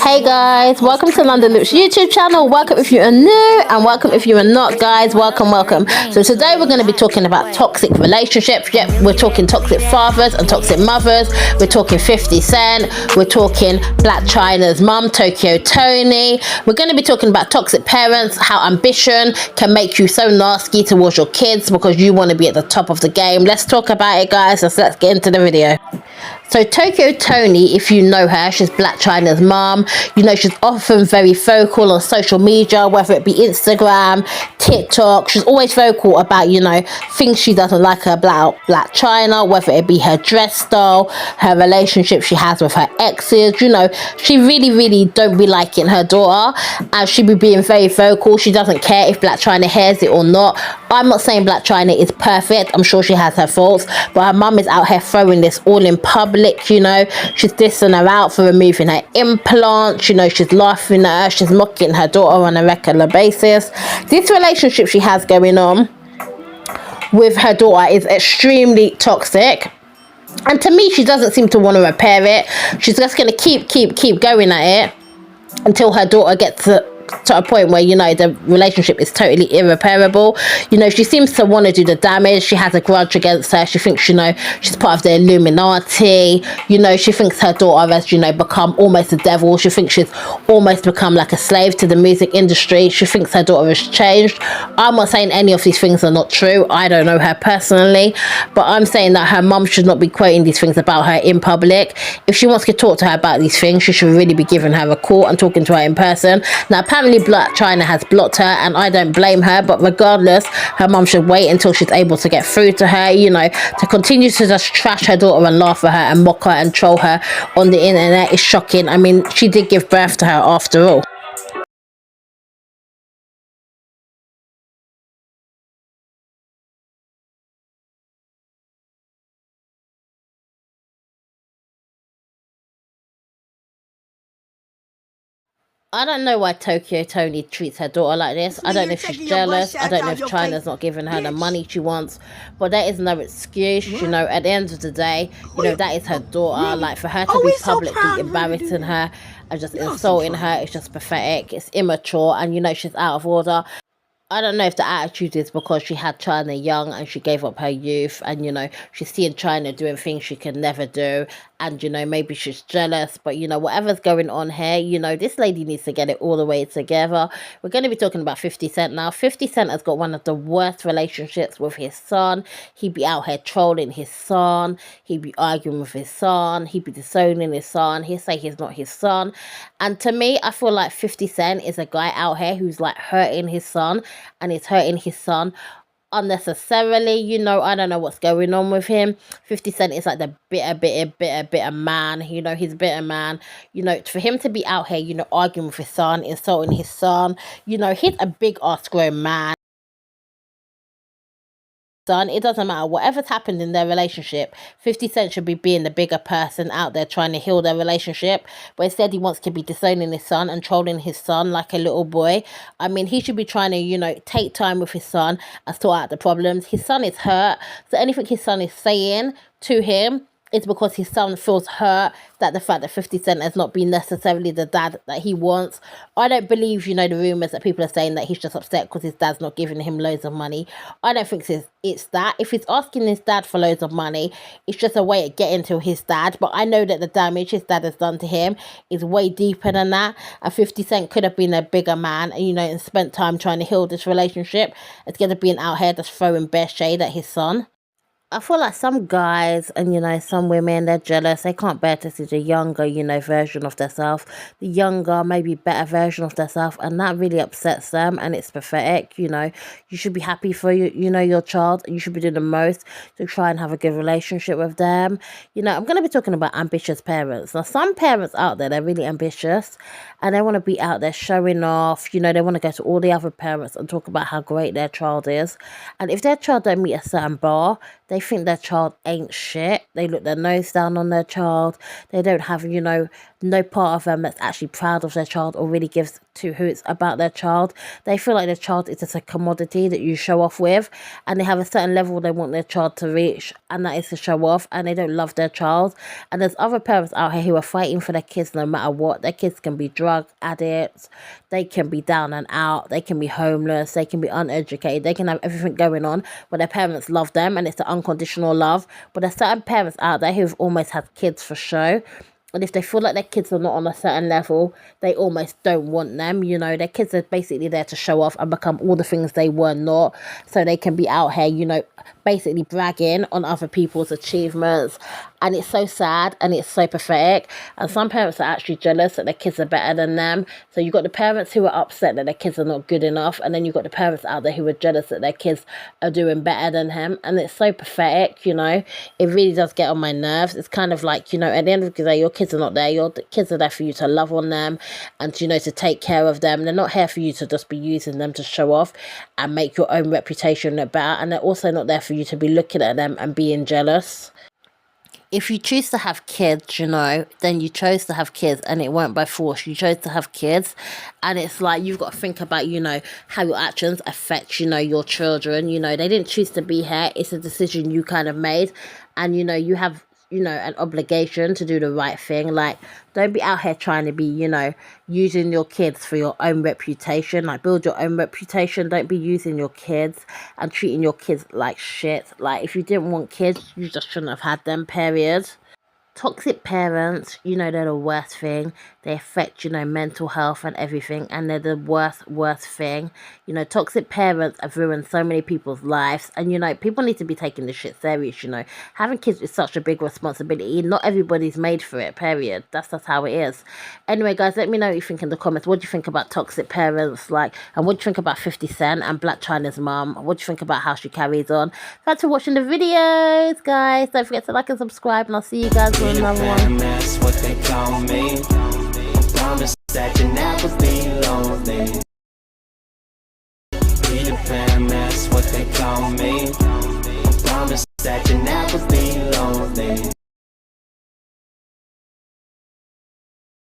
Hey guys, welcome to London Loops YouTube channel. Welcome if you are new and welcome if you are not, guys. Welcome. So today we're going to be talking about toxic relationships. Yep, we're talking toxic fathers and toxic mothers. We're talking 50 Cent. We're talking Blac Chyna's mum, Tokyo Tony. We're going to be talking about toxic parents, how ambition can make you so nasty towards your kids because you want to be at the top of the game. Let's talk about it, guys. Let's get into the video. So Tokyo Tony, if you know her, she's Blac Chyna's mom. You know, she's often very vocal on social media, whether it be Instagram, TikTok. She's always vocal about, you know, things she doesn't like about Blac Chyna, whether it be her dress style, her relationship she has with her exes. You know, she really don't be liking her daughter, and she be being very vocal. She doesn't care if Blac Chyna hears it or not. I'm not saying Blac Chyna is perfect. I'm sure she has her faults, but her mum is out here throwing this all in public. You know, she's dissing her out for removing her implants. You know, she's laughing at her, she's mocking her daughter on a regular basis. This relationship she has going on with her daughter is extremely toxic, and to me she doesn't seem to want to repair it. She's just going to keep going at it until her daughter gets to a point where, you know, the relationship is totally irreparable. You know, she seems to want to do the damage. She has a grudge against her. She thinks, you know, she's part of the Illuminati. You know, she thinks her daughter has, you know, become almost a devil. She thinks she's almost become like a slave to the music industry. She thinks her daughter has changed. I'm not saying any of these things are not true. I don't know her personally, but I'm saying that her mum should not be quoting these things about her in public. If she wants to talk to her about these things, she should really be giving her a call and talking to her in person. Now, apparently Blac Chyna has blocked her, and I don't blame her, but regardless, her mum should wait until she's able to get through to her. You know, to continue to just trash her daughter and laugh at her and mock her and troll her on the internet is shocking. I mean, she did give birth to her after all. I don't know why Tokyo Tony treats her daughter like this. I don't know if she's jealous. I don't know if China's not giving her the money she wants. But that is no excuse. You know, at the end of the day, you know, that is her daughter. Like, for her to be publicly embarrassing her and just insulting her, it's just pathetic. It's immature, and, you know, she's out of order. I don't know if the attitude is because she had China young and she gave up her youth, and, you know, she's seeing China doing things she can never do, and, you know, maybe she's jealous. But, you know, whatever's going on here, you know, this lady needs to get it all the way together. We're going to be talking about 50 Cent now. 50 Cent has got one of the worst relationships with his son. He'd be out here trolling his son. He'd be arguing with his son. He'd be disowning his son. He'd say he's not his son. And to me, I feel like 50 Cent is a guy out here who's like hurting his son, and is hurting his son unnecessarily. You know, I don't know what's going on with him. 50 Cent is like the bitter man. You know, he's a bitter man. You know, for him to be out here, you know, arguing with his son, insulting his son, you know, he's a big ass grown man. It doesn't matter whatever's happened in their relationship. 50 Cent should be being the bigger person out there trying to heal their relationship, but instead he wants to be disowning his son and trolling his son like a little boy. I mean, he should be trying to, you know, take time with his son and sort out the problems. His son is hurt, so anything his son is saying to him, it's because his son feels hurt that the fact that 50 Cent has not been necessarily the dad that he wants. I don't believe, you know, the rumours that people are saying that he's just upset because his dad's not giving him loads of money. I don't think it's that. If he's asking his dad for loads of money, it's just a way of getting to his dad. But I know that the damage his dad has done to him is way deeper than that. And 50 Cent could have been a bigger man, and, you know, and spent time trying to heal this relationship instead of being out here just throwing bare shade at his son. I feel like some guys and, you know, some women, they're jealous. They can't bear to see the younger, you know, version of themselves. The younger, maybe better version of themselves. And that really upsets them, and it's pathetic. You know, you should be happy for, you know, your child. You should be doing the most to try and have a good relationship with them. You know, I'm going to be talking about ambitious parents. Now, some parents out there, they're really ambitious, and they want to be out there showing off. You know, they want to go to all the other parents and talk about how great their child is. And if their child don't meet a certain bar, they think their child ain't shit. They look their nose down on their child. They don't have, you know, no part of them that's actually proud of their child or really gives to who it's about their child. They feel like their child is just a commodity that you show off with, and they have a certain level they want their child to reach, and that is to show off, and they don't love their child. And there's other parents out here who are fighting for their kids no matter what. Their kids can be drug addicts, they can be down and out, they can be homeless, they can be uneducated, they can have everything going on, but their parents love them, and it's the unconditional love. But there's certain parents out there who've almost had kids for show, and if they feel like their kids are not on a certain level, they almost don't want them. You know, their kids are basically there to show off and become all the things they were not, so they can be out here, you know, basically bragging on other people's achievements. And it's so sad and it's so pathetic. And some parents are actually jealous that their kids are better than them. So you've got the parents who are upset that their kids are not good enough, and then you've got the parents out there who are jealous that their kids are doing better than him. And it's so pathetic, you know. It really does get on my nerves. It's kind of like, you know, at the end of the day, your kids are not there. Your kids are there for you to love on them and, you know, to take care of them. They're not here for you to just be using them to show off and make your own reputation look better. And they're also not there for you to be looking at them and being jealous. If you choose to have kids, you know, then you chose to have kids, and it weren't by force. You chose to have kids, and it's like you've got to think about, you know, how your actions affect, you know, your children. You know, they didn't choose to be here. It's a decision you kind of made, and, you know, you have, you know, an obligation to do the right thing. Like, don't be out here trying to be, you know, using your kids for your own reputation. Like, build your own reputation. Don't be using your kids and treating your kids like shit. Like, if you didn't want kids, you just shouldn't have had them, period. Toxic parents, you know, they're the worst thing. They affect, you know, mental health and everything, and they're the worst thing. You know, toxic parents have ruined so many people's lives, and, you know, people need to be taking this shit serious, you know. Having kids is such a big responsibility. Not everybody's made for it, period. That's just how it is. Anyway, guys, let me know what you think in the comments. What do you think about toxic parents, like, and what do you think about 50 Cent and Blac Chyna's mum? What do you think about how she carries on? Thanks for watching the videos, guys. Don't forget to like and subscribe, and I'll see you guys with another one. That's what they call me. Promise that you never be lonely. Peter Pan, that's what they call me. Promise that you never